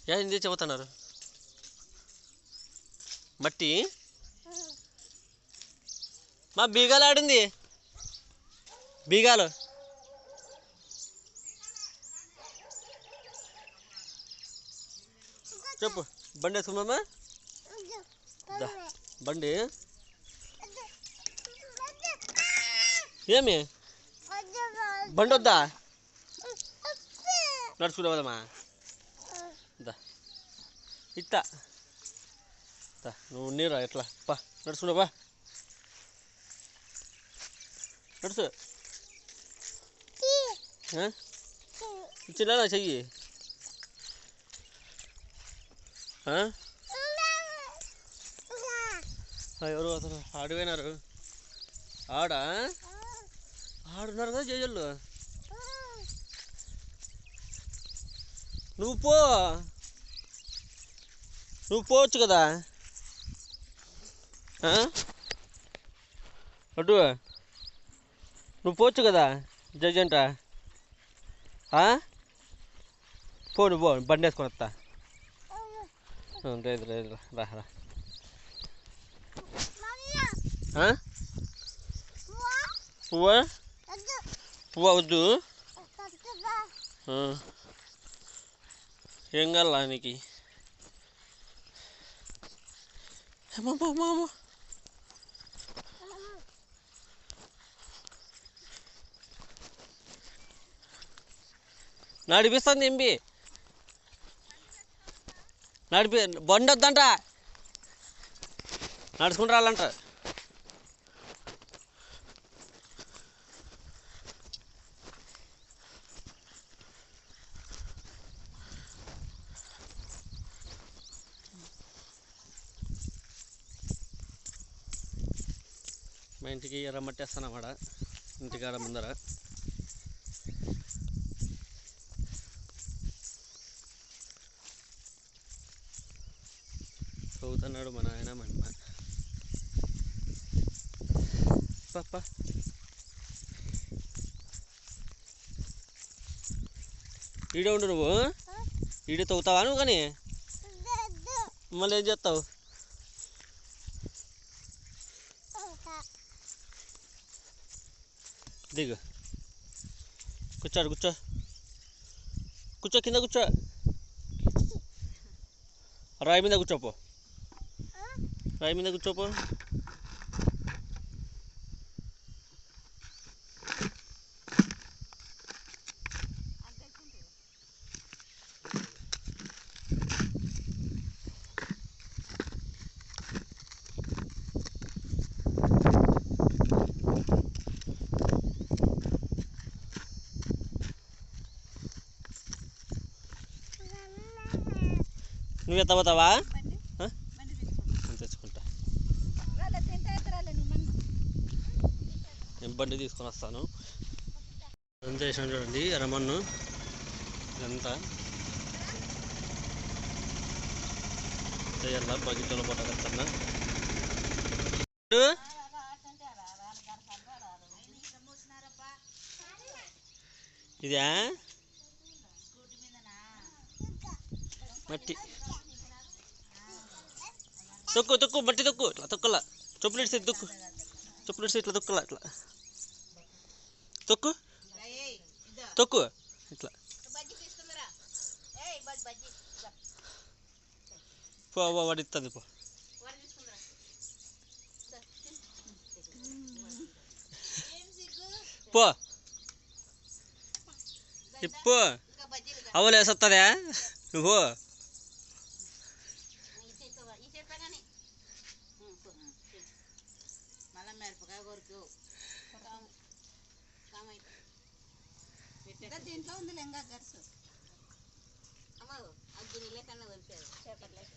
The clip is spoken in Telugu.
ఏంది చెబుతున్నారు మట్టి మా బీగాలు ఆడింది బీగాలు చెప్పు బండి వేసుకున్నామా బండి ఏమి బండి వద్దా నడుచుకుంటా పోదామా ఇట్టా నువ్వు నీరా ఎట్లా పా నడుచుకుంటా బా నడుచు ఇచ్చినా చెయ్యి ఎవరు అతను ఆడిపోయినారు ఆడున్నారు కదా జేజళ్ళు నువ్వు పోవచ్చు కదా అటు నువ్వు పోవచ్చు కదా జడ్జి అంట నువ్వు బండి వేసుకొని వస్తా లేదు రా పువ్వా వద్దు ఏం కావాలా నీకు నడిపిస్తుంది ఎంబి బండి వద్దంట నడుచుకుంటూ రాలంట మా ఇంటికి ఎర్రమట్టేస్తానమాట ఇంటికాడ ముందర చదువుతున్నాడు మా నాయన మా అమ్మ పాప ఈడే ఉండు నువ్వు ఈడే తవ్వుతావా నువ్వు కానీ మళ్ళీ ఏం చేస్తావు దిగు కూర్చో కింద కూర్చో రాయి మీద కూర్చోపో నువ్వు ఎత్తపోతావా తెచ్చుకుంటా నేను బండి తీసుకొని వస్తాను ఎంత వేసాను చూడండి ఎర్రమన్ను ఇదంతా చేయాల బకెట్లో పట్టకన్నా ఇదా మట్టి తొక్కు మట్టి తొక్కు ఇట్లా తొక్కల చెప్పులు ఇట్లా ఇట్లా తొక్కల ఇట్లా తొక్కు ఇట్లా వాడిస్తుంది పో ఇప్పు అవలు వేసొస్తుందా నువ్వు దీంట్లో ఉంది లెంగా గర్సు అగ్గిని లేకన్నా వచ్చారు చేపట్లేక